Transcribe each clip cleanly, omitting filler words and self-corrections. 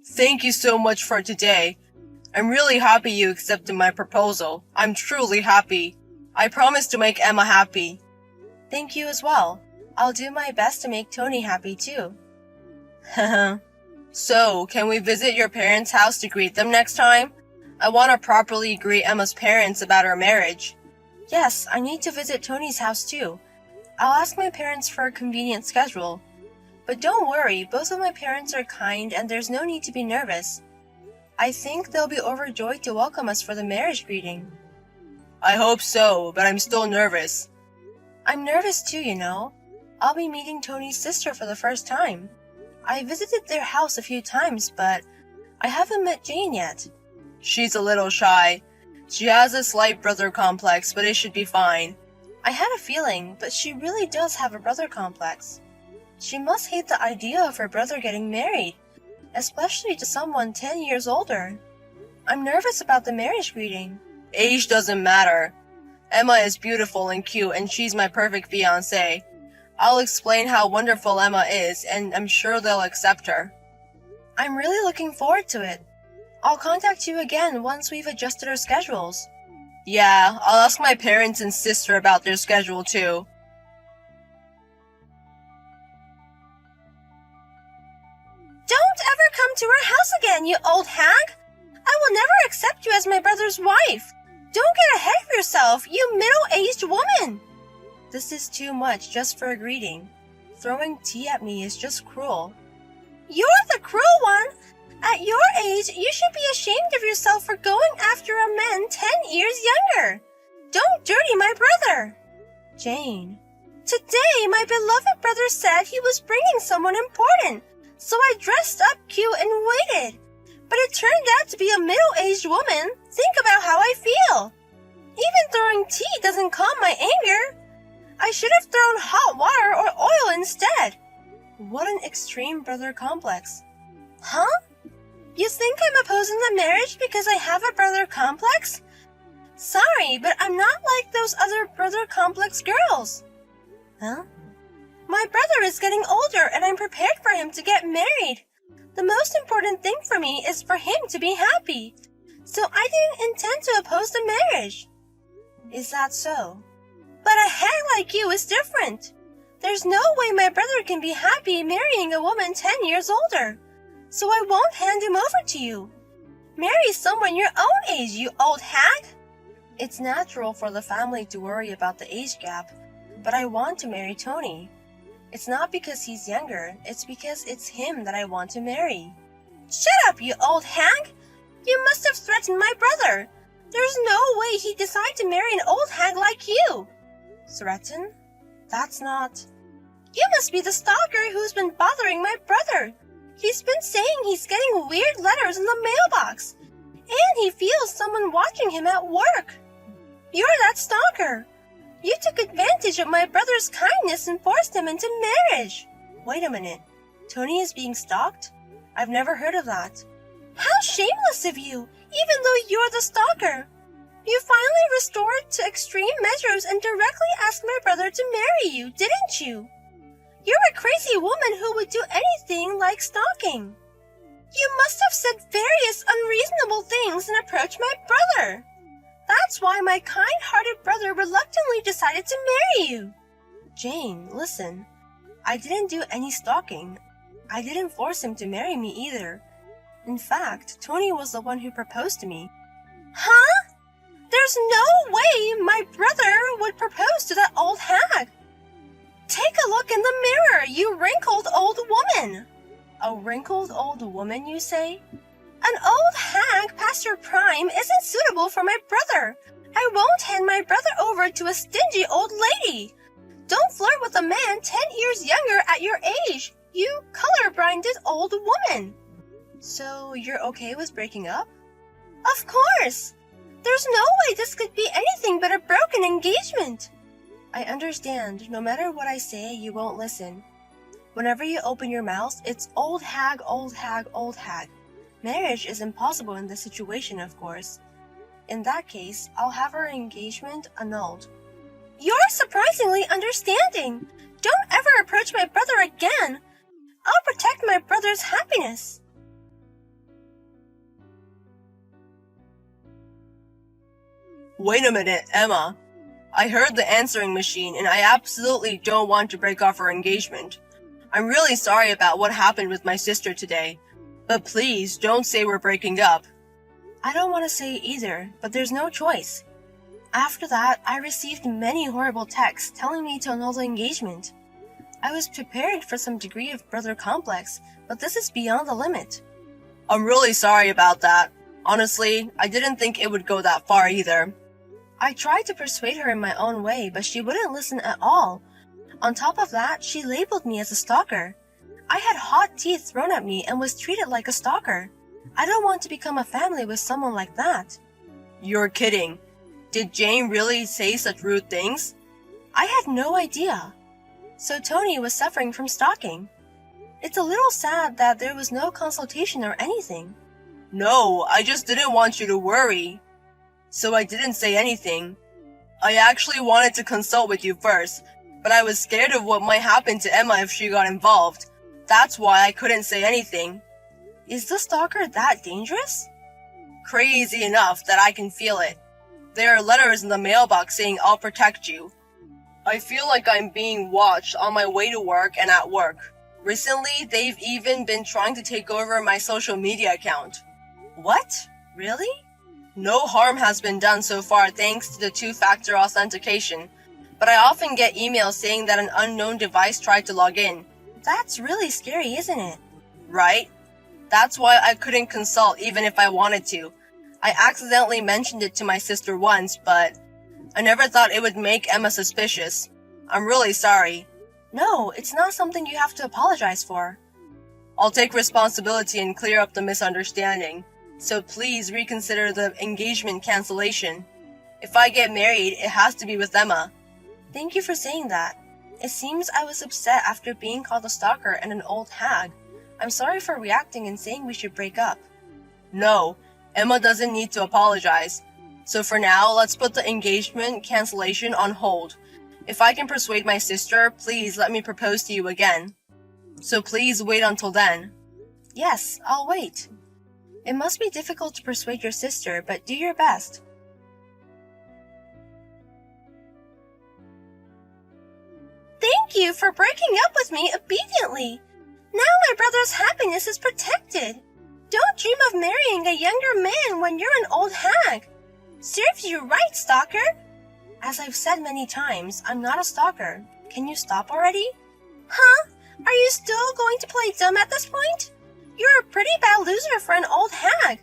Thank you so much for today. I'm really happy you accepted my proposal. I'm truly happy. I promise to make Emma happy. Thank you as well. I'll do my best to make Tony happy too. Haha. So, can we visit your parents' house to greet them next time? I want to properly greet Emma's parents about our marriage. Yes, I need to visit Tony's house too. I'll ask my parents for a convenient schedule. But don't worry, both of my parents are kind and there's no need to be nervous. I think they'll be overjoyed to welcome us for the marriage greeting. I hope so, but I'm still nervous. I'm nervous too, you know. I'll be meeting Tony's sister for the first time. I visited their house a few times, but I haven't met Jane yet. She's a little shy. She has a slight brother complex, but it should be fine. I had a feeling, but she really does have a brother complex. She must hate the idea of her brother getting married, especially to someone 10 years older. I'm nervous about the marriage greeting. Age doesn't matter. Emma is beautiful and cute, and she's my perfect fiancée. I'll explain how wonderful Emma is, and I'm sure they'll accept her. I'm really looking forward to it. I'll contact you again once we've adjusted our schedules. Yeah, I'll ask my parents and sister about their schedule too. Don't ever come to our house again, you old hag! I will never accept you as my brother's wife. Don't get ahead of yourself, you middle-aged woman! This is too much just for a greeting. Throwing tea at me is just cruel. You're the cruel one! At your age, you should be ashamed of yourself for going after a man 10 years younger. Don't dirty my brother. Jane. Today, my beloved brother said he was bringing someone important, so I dressed up cute and waited. But it turned out to be a middle-aged woman. Think about how I feel. Even throwing tea doesn't calm my anger. I should have thrown hot water or oil instead. What an extreme brother complex. Huh? You think I'm opposing the marriage because I have a brother complex? Sorry, but I'm not like those other brother complex girls. Huh? My brother is getting older and I'm prepared for him to get married. The most important thing for me is for him to be happy. So I didn't intend to oppose the marriage. Is that so? But a hag like you is different. There's no way my brother can be happy marrying a woman 10 years older. So I won't hand him over to you. Marry someone your own age, you old hag. It's natural for the family to worry about the age gap, but I want to marry Tony. It's not because he's younger, it's because it's him that I want to marry. Shut up, you old hag! You must have threatened my brother. There's no way he'd decide to marry an old hag like you. Threaten? That's not... You must be the stalker who's been bothering my brother. He's been saying he's getting weird letters in the mailbox, and he feels someone watching him at work. You're that stalker. You took advantage of my brother's kindness and forced him into marriage. Wait a minute. Tony is being stalked? I've never heard of that. How shameless of you, even though you're the stalker. You finally resorted to extreme measures and directly asked my brother to marry you, didn't you? You're a crazy woman who would do anything like stalking. You must have said various unreasonable things and approached my brother. That's why my kind-hearted brother reluctantly decided to marry you. Jane, listen. I didn't do any stalking. I didn't force him to marry me either. In fact, Tony was the one who proposed to me. Huh? There's no way my brother would propose to that old hag. Take a look in the mirror, you wrinkled old woman. A wrinkled old woman, you say? An old hag past her prime isn't suitable for my brother. I won't hand my brother over to a stingy old lady. Don't flirt with a man 10 years younger at your age, you color-blinded old woman. So you're okay with breaking up? Of course. There's no way this could be anything but a broken engagement. I understand. No matter what I say, you won't listen. Whenever you open your mouth, it's old hag, old hag, old hag. Marriage is impossible in this situation, of course. In that case, I'll have our engagement annulled. You're surprisingly understanding. Don't ever approach my brother again. I'll protect my brother's happiness. Wait a minute, Emma. I heard the answering machine and I absolutely don't want to break off our engagement. I'm really sorry about what happened with my sister today, but please don't say we're breaking up. I don't want to say either, but there's no choice. After that, I received many horrible texts telling me to annul the engagement. I was prepared for some degree of brother complex, but this is beyond the limit. I'm really sorry about that. Honestly, I didn't think it would go that far either. I tried to persuade her in my own way, but she wouldn't listen at all. On top of that, she labeled me as a stalker. I had hot tea thrown at me and was treated like a stalker. I don't want to become a family with someone like that. You're kidding. Did Jane really say such rude things? I had no idea. So Tony was suffering from stalking. It's a little sad that there was no consultation or anything. No, I just didn't want you to worry. So I didn't say anything. I actually wanted to consult with you first, but I was scared of what might happen to Emma if she got involved. That's why I couldn't say anything. Is the stalker that dangerous? Crazy enough that I can feel it. There are letters in the mailbox saying I'll protect you. I feel like I'm being watched on my way to work and at work. Recently, they've even been trying to take over my social media account. What? Really? No harm has been done so far thanks to the two-factor authentication, but I often get emails saying that an unknown device tried to log in. That's really scary, isn't it? Right? That's why I couldn't consult even if I wanted to. I accidentally mentioned it to my sister once, but I never thought it would make Emma suspicious. I'm really sorry. No, it's not something you have to apologize for. I'll take responsibility and clear up the misunderstanding. So please reconsider the engagement cancellation. If I get married, it has to be with Emma. Thank you for saying that. It seems I was upset after being called a stalker and an old hag. I'm sorry for reacting and saying we should break up. No, Emma doesn't need to apologize. So for now, let's put the engagement cancellation on hold. If I can persuade my sister, please let me propose to you again. So please wait until then. Yes, I'll wait. It must be difficult to persuade your sister, but do your best. Thank you for breaking up with me obediently. Now my brother's happiness is protected. Don't dream of marrying a younger man when you're an old hag. Serves you right, stalker. As I've said many times, I'm not a stalker. Can you stop already? Huh? Are you still going to play dumb at this point? You're a pretty bad loser for an old hag.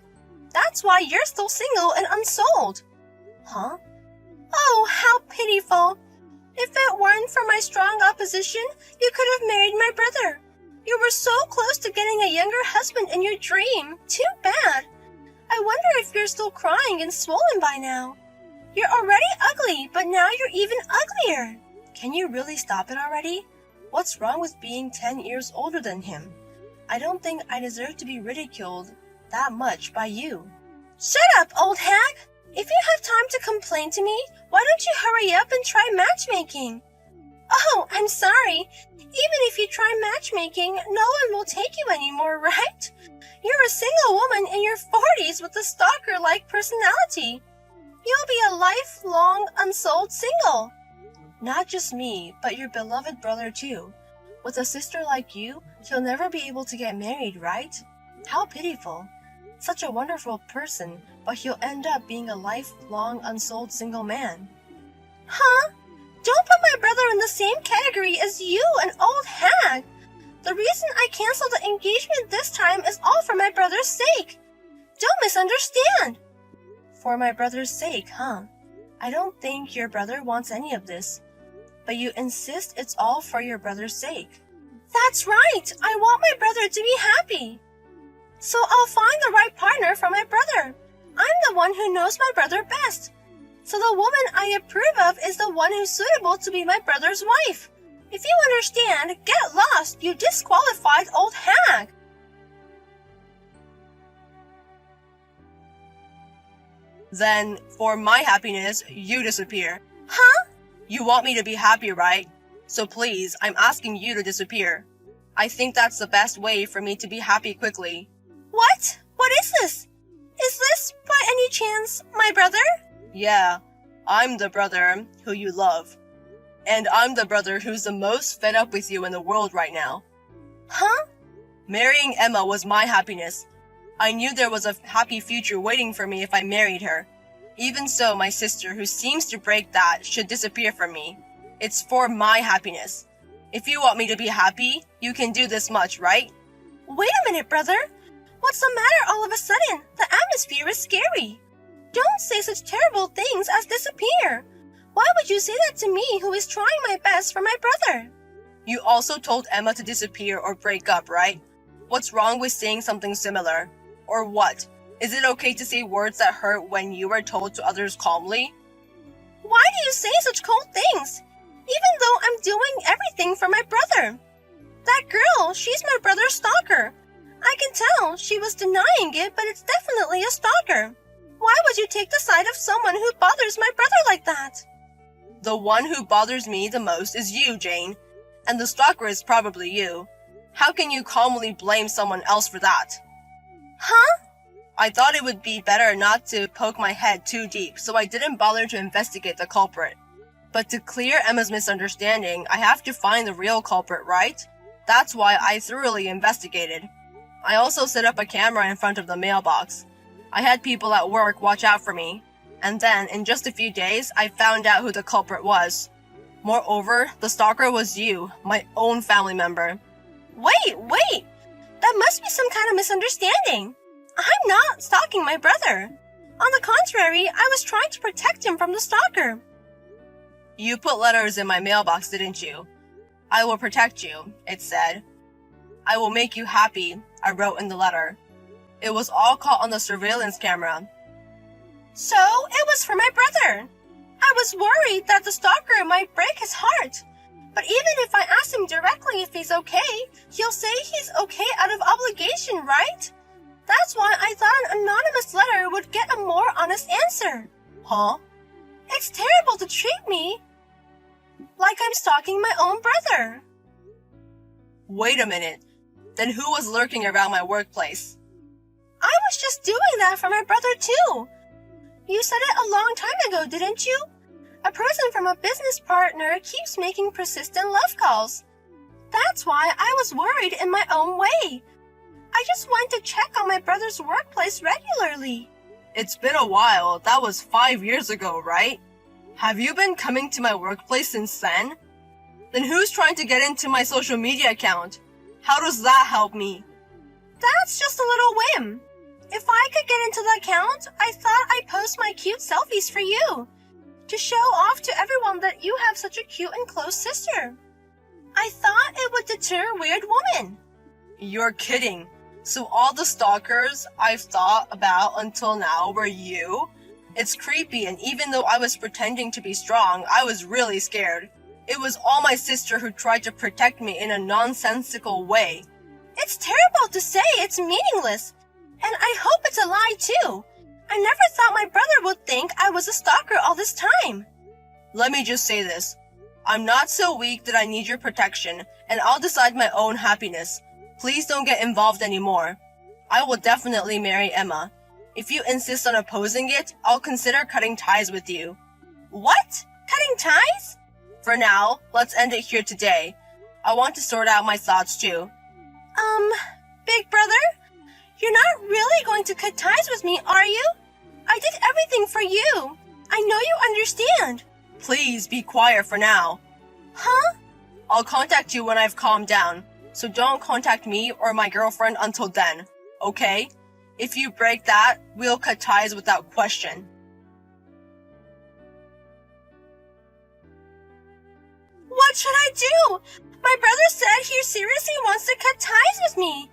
That's why you're still single and unsold. Huh? Oh, how pitiful. If it weren't for my strong opposition, you could have married my brother. You were so close to getting a younger husband in your dream. Too bad. I wonder if you're still crying and swollen by now. You're already ugly, but now you're even uglier. Can you really stop it already? What's wrong with being 10 years older than him? I don't think I deserve to be ridiculed that much by you. Shut up, old hag! If you have time to complain to me, why don't you hurry up and try matchmaking? Oh, I'm sorry. Even if you try matchmaking, no one will take you anymore, right? You're a single woman in your 40s with a stalker-like personality. You'll be a lifelong unsold single. Not just me, but your beloved brother too. With a sister like you, he'll never be able to get married, right? How pitiful. Such a wonderful person, but he'll end up being a lifelong unsold single man. Huh? Don't put my brother in the same category as you, an old hag. The reason I canceled the engagement this time is all for my brother's sake. Don't misunderstand. For my brother's sake, huh? I don't think your brother wants any of this. But you insist it's all for your brother's sake. That's right. I want my brother to be happy. So I'll find the right partner for my brother. I'm the one who knows my brother best. So the woman I approve of is the one who's suitable to be my brother's wife. If you understand, get lost, you disqualified old hag. Then, for my happiness, you disappear. Huh? You want me to be happy, right? So please, I'm asking you to disappear. I think that's the best way for me to be happy quickly. What? What is this? Is this, by any chance, my brother? Yeah, I'm the brother who you love. And I'm the brother who's the most fed up with you in the world right now. Huh? Marrying Emma was my happiness. I knew there was a happy future waiting for me if I married her. Even so, my sister, who seems to break that, should disappear from me. It's for my happiness. If you want me to be happy, you can do this much, right? Wait a minute, brother. What's the matter all of a sudden? The atmosphere is scary. Don't say such terrible things as disappear. Why would you say that to me, who is trying my best for my brother? You also told Emma to disappear or break up, right? What's wrong with saying something similar? Or what? Is it okay to say words that hurt when you are told to others calmly? Why do you say such cold things? Even though I'm doing everything for my brother. That girl, she's my brother's stalker. I can tell she was denying it, but it's definitely a stalker. Why would you take the side of someone who bothers my brother like that? The one who bothers me the most is you, Jane. And the stalker is probably you. How can you calmly blame someone else for that? Huh? I thought it would be better not to poke my head too deep, so I didn't bother to investigate the culprit. But to clear Emma's misunderstanding, I have to find the real culprit, right? That's why I thoroughly investigated. I also set up a camera in front of the mailbox. I had people at work watch out for me. And then, in just a few days, I found out who the culprit was. Moreover, the stalker was you, my own family member. Wait! That must be some kind of misunderstanding. I'm not stalking my brother. On the contrary, I was trying to protect him from the stalker. You put letters in my mailbox, didn't you? I will protect you, it said. I will make you happy, I wrote in the letter. It was all caught on the surveillance camera. So, it was for my brother. I was worried that the stalker might break his heart. But even if I ask him directly if he's okay, he'll say he's okay out of obligation, right? That's why I thought an anonymous letter would get a more honest answer. Huh? It's terrible to treat me like I'm stalking my own brother. Wait a minute. Then who was lurking around my workplace? I was just doing that for my brother too. You said it a long time ago, didn't you? A person from a business partner keeps making persistent love calls. That's why I was worried in my own way. I just went to check on my brother's workplace regularly. It's been a while. That was 5 years ago, right? Have you been coming to my workplace since then? Then who's trying to get into my social media account? How does that help me? That's just a little whim. If I could get into the account, I thought I'd post my cute selfies for you. To show off to everyone that you have such a cute and close sister. I thought it would deter weird women. You're kidding. So all the stalkers I've thought about until now were you? It's creepy, and even though I was pretending to be strong, I was really scared. It was all my sister who tried to protect me in a nonsensical way. It's terrible to say, it's meaningless. And I hope it's a lie too. I never thought my brother would think I was a stalker all this time. Let me just say this. I'm not so weak that I need your protection, and I'll decide my own happiness. Please don't get involved anymore. I will definitely marry Emma. If you insist on opposing it, I'll consider cutting ties with you. What? Cutting ties? For now, let's end it here today. I want to sort out my thoughts too. Big brother? You're not really going to cut ties with me, are you? I did everything for you. I know you understand. Please be quiet for now. Huh? I'll contact you when I've calmed down, so don't contact me or my girlfriend until then, okay? If you break that, we'll cut ties without question. What should I do? My brother said he seriously wants to cut ties with me.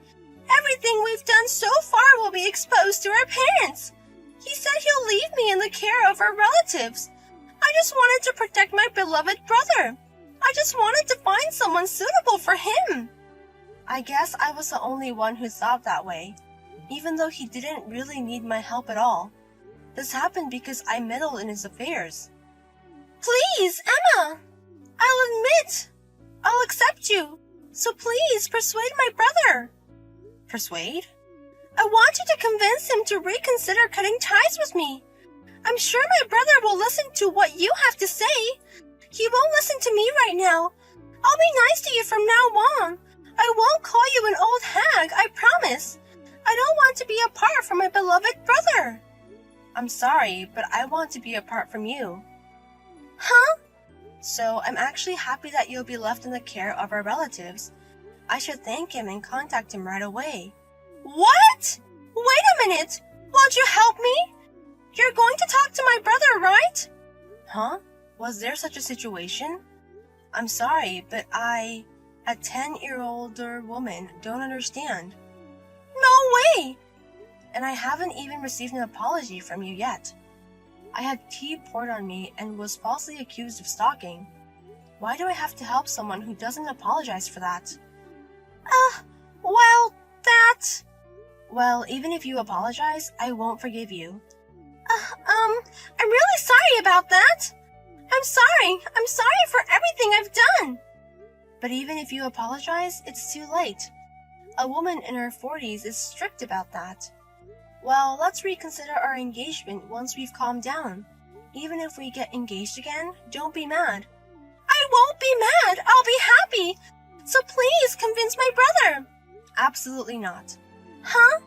Everything we've done so far will be exposed to our parents. He said he'll leave me in the care of our relatives. I just wanted to protect my beloved brother. I just wanted to find someone suitable for him. I guess I was the only one who thought that way, even though he didn't really need my help at all. This happened because I meddled in his affairs. Please, Emma! I'll admit. I'll accept you. So please persuade my brother. Persuade? I want you to convince him to reconsider cutting ties with me. I'm I'm sure my brother will listen to what you have to say. He won't listen to me right now. I'll be nice to you from now on. I won't call you an old hag, I promise. I don't want to be apart from my beloved brother. I'm sorry, but I want to be apart from you. Huh? So I'm actually happy that you'll be left in the care of our relatives. I should thank him and contact him right away. What? Wait a minute! Won't you help me? You're going to talk to my brother, right? Huh? Was there such a situation? I'm sorry, but I, a 10-year-older woman, don't understand. No way! And I haven't even received an apology from you yet. I had tea poured on me and was falsely accused of stalking. Why do I have to help someone who doesn't apologize for that? Well, even if you apologize, I won't forgive you. I'm really sorry about that. I'm sorry for everything I've done. But even if you apologize, it's too late. A woman in her 40s is strict about that. Well, let's reconsider our engagement once we've calmed down. Even if we get engaged again, don't be mad. I won't be mad. I'll be happy. So please convince my brother. Absolutely not. Huh?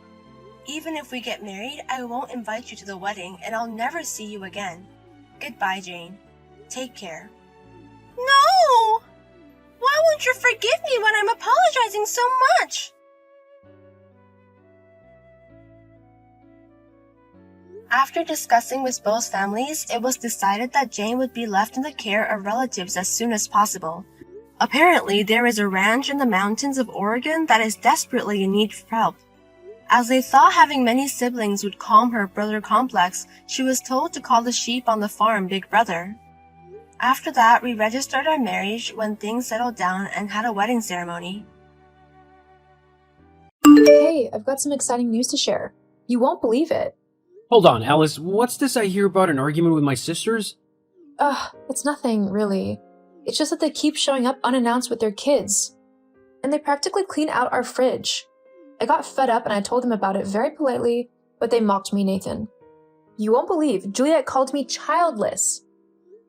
Even if we get married, I won't invite you to the wedding and I'll never see you again. Goodbye, Jane. Take care. No! Why won't you forgive me when I'm apologizing so much? After discussing with both families, it was decided that Jane would be left in the care of relatives as soon as possible. Apparently, there is a ranch in the mountains of Oregon that is desperately in need of help. As they thought having many siblings would calm her brother complex, she was told to call the sheep on the farm Big Brother. After that, we registered our marriage when things settled down and had a wedding ceremony. Hey, I've got some exciting news to share. You won't believe it. Hold on, Alice, what's this I hear about an argument with my sisters? It's nothing, really. It's just that they keep showing up unannounced with their kids. And they practically clean out our fridge. I got fed up and I told them about it very politely, but they mocked me, Nathan. You won't believe, Juliet called me childless.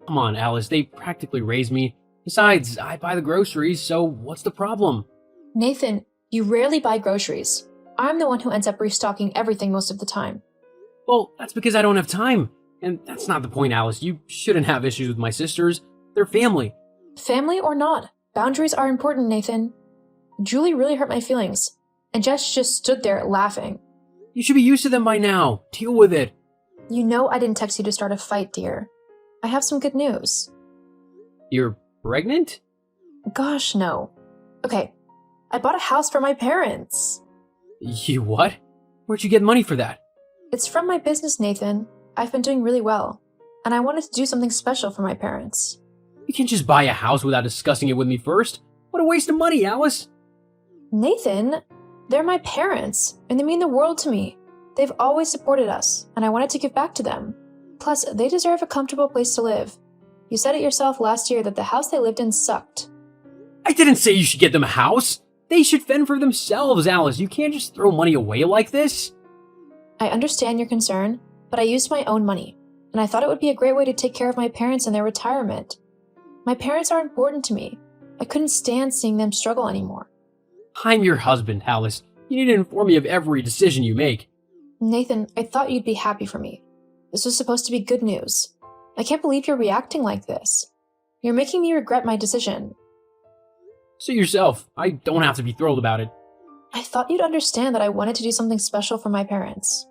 Come on, Alice, they practically raised me. Besides, I buy the groceries, so what's the problem? Nathan, you rarely buy groceries. I'm the one who ends up restocking everything most of the time. Well, that's because I don't have time. And that's not the point, Alice. You shouldn't have issues with my sisters. They're family. Family or not, boundaries are important, Nathan. Julie really hurt my feelings, and Jess just stood there laughing. You should be used to them by now. Deal with it. You know I didn't text you to start a fight, dear. I have some good news. You're pregnant? Gosh, no. Okay, I bought a house for my parents. You what? Where'd you get money for that? It's from my business, Nathan. I've been doing really well, and I wanted to do something special for my parents. You can't just buy a house without discussing it with me first. What a waste of money, Alice. Nathan, they're my parents, and they mean the world to me. They've always supported us, and I wanted to give back to them. Plus, they deserve a comfortable place to live. You said it yourself last year that the house they lived in sucked. I didn't say you should get them a house. They should fend for themselves, Alice. You can't just throw money away like this. I understand your concern, but I used my own money, and I thought it would be a great way to take care of my parents in their retirement. My parents are important to me. I couldn't stand seeing them struggle anymore. I'm your husband, Alice. You need to inform me of every decision you make. Nathan, I thought you'd be happy for me. This was supposed to be good news. I can't believe you're reacting like this. You're making me regret my decision. Suit yourself. I don't have to be thrilled about it. I thought you'd understand that I wanted to do something special for my parents.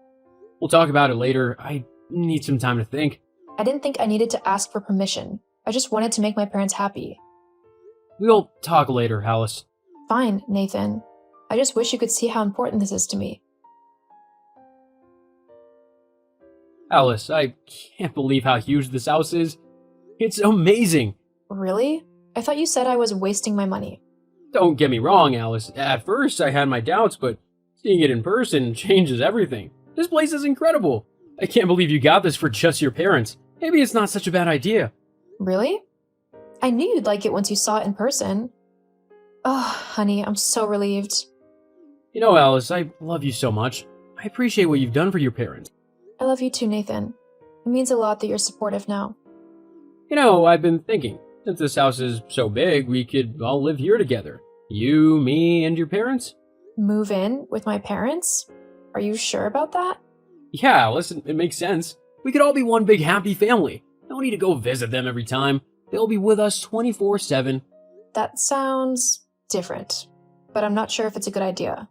We'll talk about it later. I need some time to think. I didn't think I needed to ask for permission. I just wanted to make my parents happy. We'll talk later, Alice. Fine, Nathan. I just wish you could see how important this is to me. Alice, I can't believe how huge this house is. It's amazing. Really? I thought you said I was wasting my money. Don't get me wrong, Alice. At first, I had my doubts, but seeing it in person changes everything. This place is incredible. I can't believe you got this for just your parents. Maybe it's not such a bad idea. Really? I knew you'd like it once you saw it in person. Oh, honey, I'm so relieved. You know, Alice, I love you so much. I appreciate what you've done for your parents. I love you too, Nathan. It means a lot that you're supportive now. You know, I've been thinking, since this house is so big, we could all live here together. You, me, and your parents? Move in with my parents? Are you sure about that? Yeah, listen, it makes sense. We could all be one big happy family. No need to go visit them every time. They'll be with us 24/7. That sounds different, but I'm not sure if it's a good idea.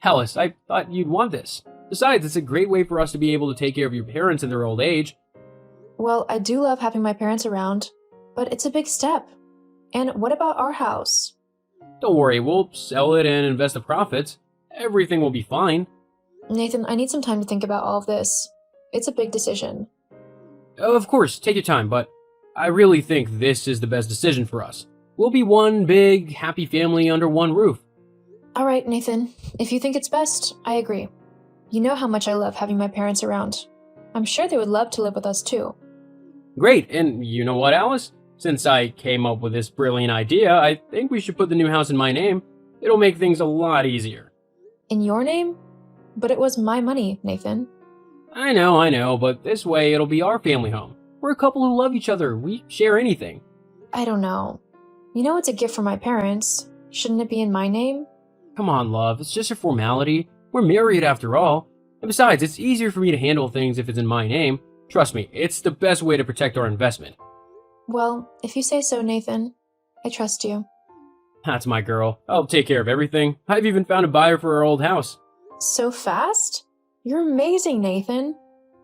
Alice, I thought you'd want this. Besides, it's a great way for us to be able to take care of your parents in their old age. Well, I do love having my parents around, but it's a big step. And what about our house? Don't worry, we'll sell it and invest the profits. Everything will be fine. Nathan, I need some time to think about all of this. It's a big decision. Of course, take your time, but I really think this is the best decision for us. We'll be one big, happy family under one roof. All right, Nathan. If you think it's best, I agree. You know how much I love having my parents around. I'm sure they would love to live with us too. Great, and you know what, Alice? Since I came up with this brilliant idea, I think we should put the new house in my name. It'll make things a lot easier. In your name? But it was my money, Nathan. I know, but this way it'll be our family home. We're a couple who love each other. We share anything. I don't know. You know it's a gift from my parents. Shouldn't it be in my name? Come on, love, it's just a formality. We're married after all. And besides, it's easier for me to handle things if it's in my name. Trust me, it's the best way to protect our investment. Well, if you say so, Nathan. I trust you. That's my girl. I'll take care of everything. I've even found a buyer for our old house. So fast? You're amazing, Nathan.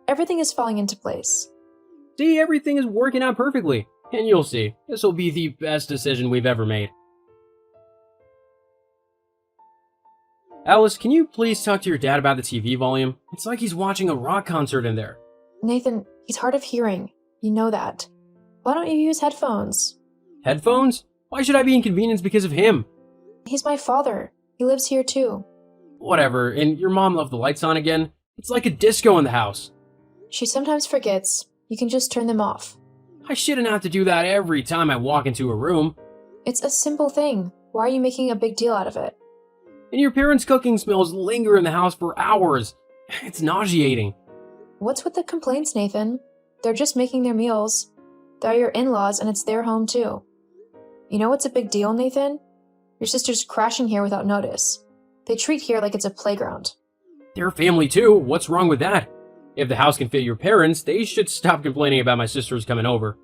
Everything is falling into place. See, everything is working out perfectly. And you'll see, this will be the best decision we've ever made. Alice, can you please talk to your dad about the TV volume? It's like he's watching a rock concert in there. Nathan, he's hard of hearing. You know that. Why don't you use headphones? Headphones? Why should I be inconvenienced because of him? He's my father. He lives here too. Whatever, and your mom left the lights on again? It's like a disco in the house. She sometimes forgets. You can just turn them off. I shouldn't have to do that every time I walk into a room. It's a simple thing. Why are you making a big deal out of it? And your parents' cooking smells linger in the house for hours. It's nauseating. What's with the complaints, Nathan? They're just making their meals. They're your in-laws and it's their home too. You know what's a big deal, Nathan? Your sister's crashing here without notice. They treat here like it's a playground. They're family too. What's wrong with that? If the house can fit your parents, they should stop complaining about my sisters coming over.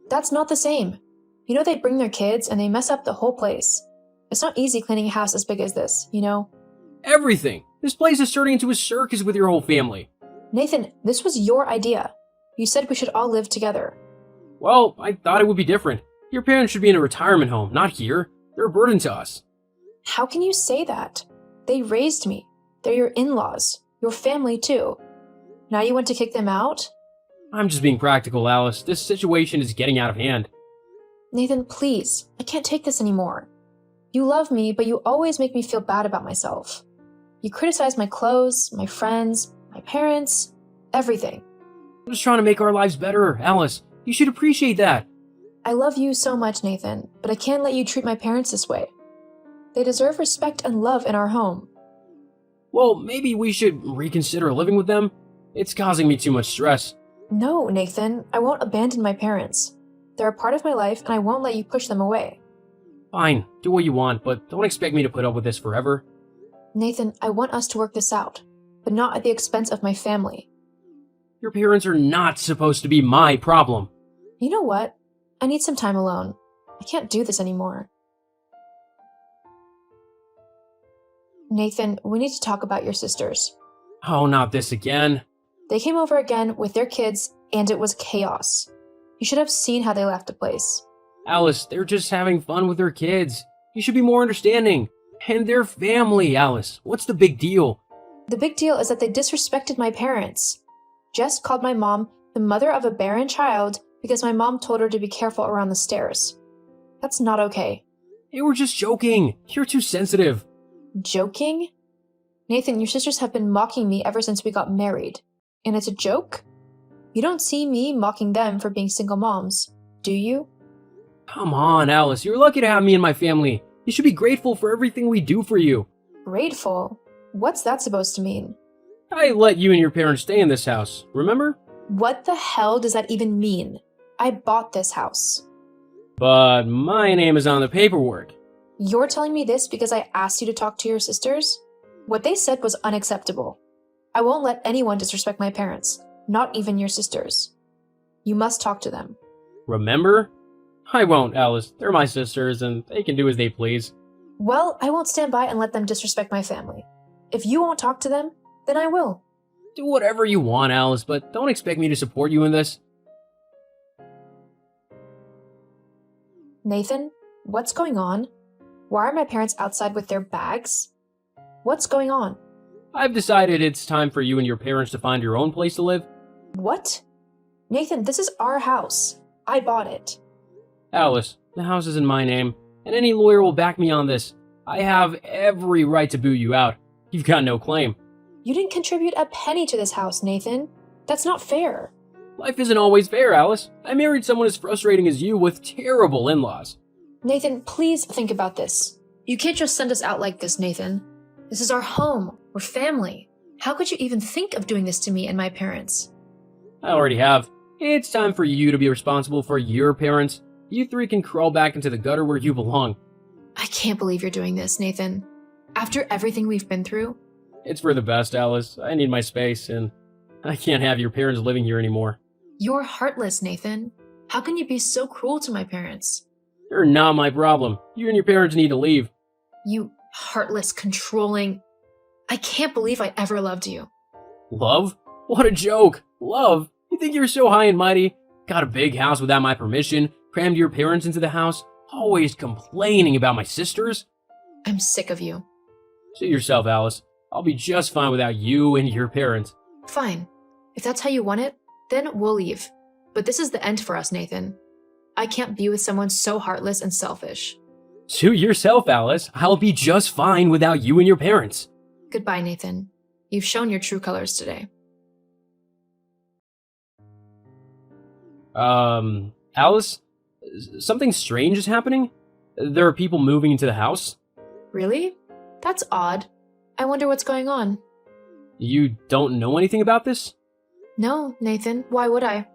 That's not the same. You know they bring their kids and they mess up the whole place. It's not easy cleaning a house as big as this, you know? Everything. This place is turning into a circus with your whole family. Nathan, this was your idea. You said we should all live together. Well, I thought it would be different. Your parents should be in a retirement home, not here. They're a burden to us. How can you say that? They raised me. They're your in-laws. Your family too. Now you want to kick them out? I'm just being practical, Alice. This situation is getting out of hand. Nathan, please. I can't take this anymore. You love me, but you always make me feel bad about myself. You criticize my clothes, my friends, my parents, everything. I'm just trying to make our lives better, Alice. You should appreciate that. I love you so much, Nathan, but I can't let you treat my parents this way. They deserve respect and love in our home. Well, maybe we should reconsider living with them? It's causing me too much stress. No, Nathan, I won't abandon my parents. They're a part of my life and I won't let you push them away. Fine, do what you want, but don't expect me to put up with this forever. Nathan, I want us to work this out, but not at the expense of my family. Your parents are not supposed to be my problem. You know what? I need some time alone. I can't do this anymore. Nathan, we need to talk about your sisters. Oh, not this again. They came over again with their kids, and it was chaos. You should have seen how they left the place. Alice, they're just having fun with their kids. You should be more understanding. And their family, Alice. What's the big deal? The big deal is that they disrespected my parents. Jess called my mom the mother of a barren child because my mom told her to be careful around the stairs. That's not okay. They were just joking. You're too sensitive. Joking? Nathan, your sisters have been mocking me ever since we got married. And it's a joke? You don't see me mocking them for being single moms, do you? Come on, Alice. You're lucky to have me and my family. You should be grateful for everything we do for you. Grateful? What's that supposed to mean? I let you and your parents stay in this house, remember? What the hell does that even mean? I bought this house. But my name is on the paperwork. You're telling me this because I asked you to talk to your sisters? What they said was unacceptable. I won't let anyone disrespect my parents, not even your sisters. You must talk to them. Remember? I won't, Alice. They're my sisters, and they can do as they please. Well, I won't stand by and let them disrespect my family. If you won't talk to them, then I will. Do whatever you want, Alice, but don't expect me to support you in this. Nathan, what's going on? Why are my parents outside with their bags? What's going on? I've decided it's time for you and your parents to find your own place to live. What? Nathan, this is our house. I bought it. Alice, the house is in my name, and any lawyer will back me on this. I have every right to boot you out. You've got no claim. You didn't contribute a penny to this house, Nathan. That's not fair. Life isn't always fair, Alice. I married someone as frustrating as you with terrible in-laws. Nathan, please think about this. You can't just send us out like this, Nathan. This is our home. We're family. How could you even think of doing this to me and my parents? I already have. It's time for you to be responsible for your parents. You three can crawl back into the gutter where you belong. I can't believe you're doing this, Nathan. After everything we've been through? It's for the best, Alice. I need my space, and I can't have your parents living here anymore. You're heartless, Nathan. How can you be so cruel to my parents? You're not my problem. You and your parents need to leave. You heartless, controlling... I can't believe I ever loved you. Love? What a joke! Love? You think you're so high and mighty? Got a big house without my permission, crammed your parents into the house, always complaining about my sisters? I'm sick of you. Suit yourself, Alice. I'll be just fine without you and your parents. Fine. If that's how you want it, then we'll leave. But this is the end for us, Nathan. I can't be with someone so heartless and selfish. Suit yourself, Alice. I'll be just fine without you and your parents. Goodbye, Nathan. You've shown your true colors today. Alice? Something strange is happening? There are people moving into the house? Really? That's odd. I wonder what's going on. You don't know anything about this? No, Nathan. Why would I?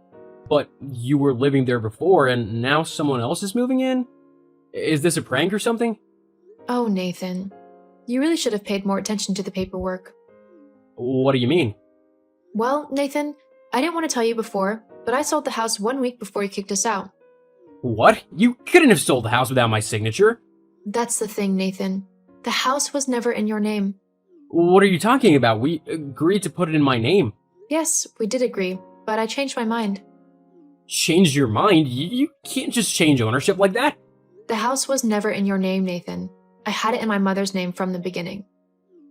But you were living there before, and now someone else is moving in? Is this a prank or something? Oh, Nathan. You really should have paid more attention to the paperwork. What do you mean? Well, Nathan, I didn't want to tell you before, but I sold the house 1 week before you kicked us out. What? You couldn't have sold the house without my signature. That's the thing, Nathan. The house was never in your name. What are you talking about? We agreed to put it in my name. Yes, we did agree, but I changed my mind. Changed your mind? You can't just change ownership like that. The house was never in your name, Nathan. I had it in my mother's name from the beginning.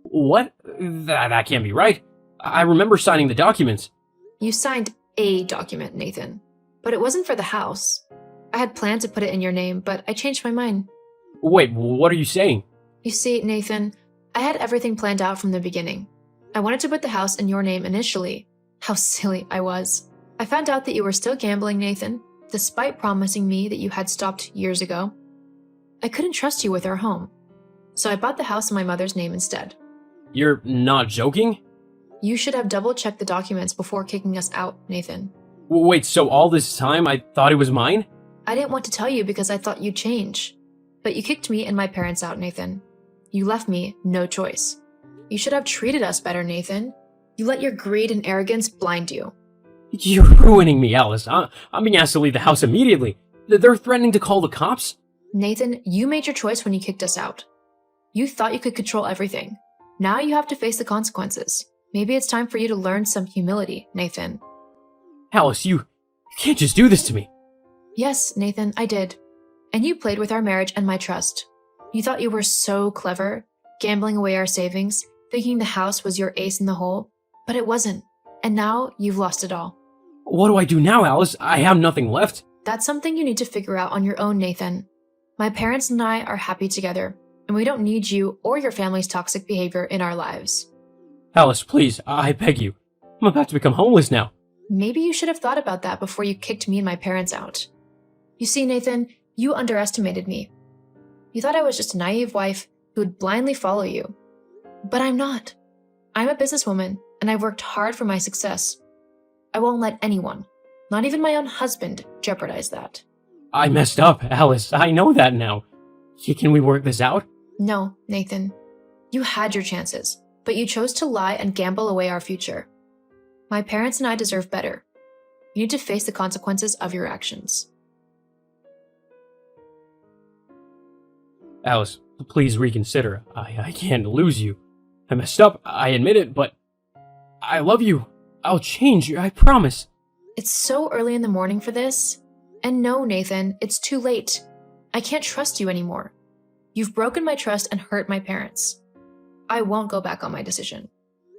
What? That can't be right. I remember signing the documents. You signed a document, Nathan, but it wasn't for the house. I had planned to put it in your name, but I changed my mind. Wait, what are you saying? You see, Nathan, I had everything planned out from the beginning. I wanted to put the house in your name initially. How silly I was. I found out that you were still gambling, Nathan, despite promising me that you had stopped years ago. I couldn't trust you with our home, so I bought the house in my mother's name instead. You're not joking? You should have double-checked the documents before kicking us out, Nathan. Wait, so all this time I thought it was mine? I didn't want to tell you because I thought you'd change. But you kicked me and my parents out, Nathan. You left me no choice. You should have treated us better, Nathan. You let your greed and arrogance blind you. You're ruining me, Alice. I'm being asked to leave the house immediately. They're threatening to call the cops? Nathan, you made your choice when you kicked us out. You thought you could control everything. Now you have to face the consequences. Maybe it's time for you to learn some humility, Nathan. Alice, you can't just do this to me. Yes, Nathan, I did. And you played with our marriage and my trust. You thought you were so clever, gambling away our savings, thinking the house was your ace in the hole, but it wasn't. And now you've lost it all. What do I do now, Alice? I have nothing left. That's something you need to figure out on your own, Nathan. My parents and I are happy together, and we don't need you or your family's toxic behavior in our lives. Alice, please, I beg you. I'm about to become homeless now. Maybe you should have thought about that before you kicked me and my parents out. You see, Nathan, you underestimated me. You thought I was just a naive wife who would blindly follow you. But I'm not. I'm a businesswoman, and I've worked hard for my success. I won't let anyone, not even my own husband, jeopardize that. I messed up, Alice. I know that now. Can we work this out? No, Nathan. You had your chances, but you chose to lie and gamble away our future. My parents and I deserve better. You need to face the consequences of your actions. Alice, please reconsider. I can't lose you. I messed up, I admit it, but I love you. I'll change, I promise. It's so early in the morning for this. And no, Nathan, it's too late. I can't trust you anymore. You've broken my trust and hurt my parents. I won't go back on my decision.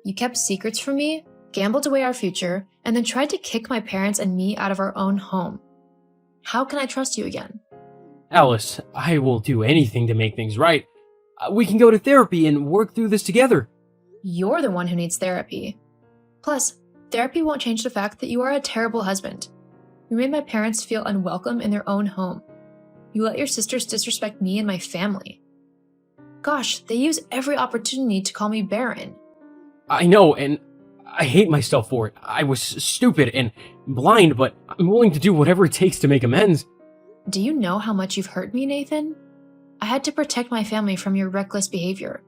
You kept secrets from me, gambled away our future, and then tried to kick my parents and me out of our own home. How can I trust you again? Alice, I will do anything to make things right. We can go to therapy and work through this together. You're the one who needs therapy. Plus, therapy won't change the fact that you are a terrible husband. You made my parents feel unwelcome in their own home. You let your sisters disrespect me and my family. Gosh, they use every opportunity to call me barren. I know, and I hate myself for it. I was stupid and blind, but I'm willing to do whatever it takes to make amends. Do you know how much you've hurt me, Nathan? I had to protect my family from your reckless behavior.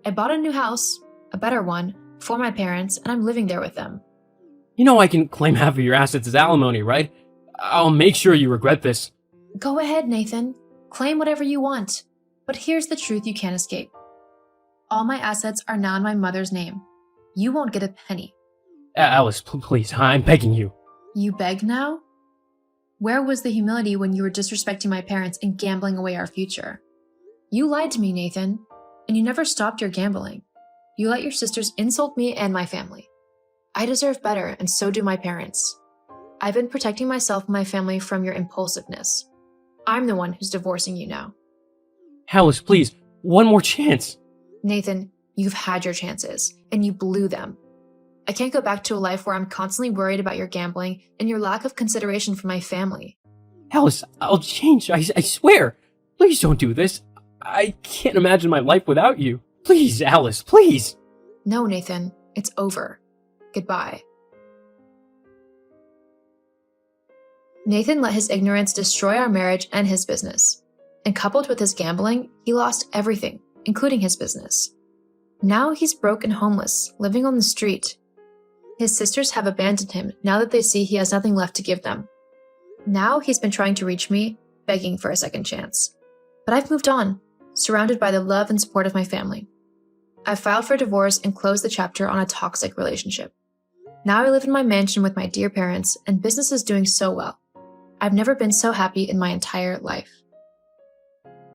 I bought a new house, a better one, for my parents, and I'm living there with them. You know I can claim half of your assets as alimony, right? I'll make sure you regret this. Go ahead, Nathan. Claim whatever you want. But here's the truth you can't escape. All my assets are now in my mother's name. You won't get a penny. Alice, please, I'm begging you. You beg now? Where was the humility when you were disrespecting my parents and gambling away our future? You lied to me, Nathan, and you never stopped your gambling. You let your sisters insult me and my family. I deserve better, and so do my parents. I've been protecting myself and my family from your impulsiveness. I'm the one who's divorcing you now. Alice, please, one more chance. Nathan, you've had your chances, and you blew them. I can't go back to a life where I'm constantly worried about your gambling and your lack of consideration for my family. Alice, I'll change, I swear. Please don't do this. I can't imagine my life without you. Please, Alice, please. No, Nathan, it's over. Goodbye. Nathan let his ignorance destroy our marriage and his business. And coupled with his gambling, he lost everything, including his business. Now he's broke and homeless, living on the street. His sisters have abandoned him now that they see he has nothing left to give them. Now he's been trying to reach me, begging for a second chance. But I've moved on, surrounded by the love and support of my family. I've filed for divorce and closed the chapter on a toxic relationship. Now I live in my mansion with my dear parents, and business is doing so well. I've never been so happy in my entire life.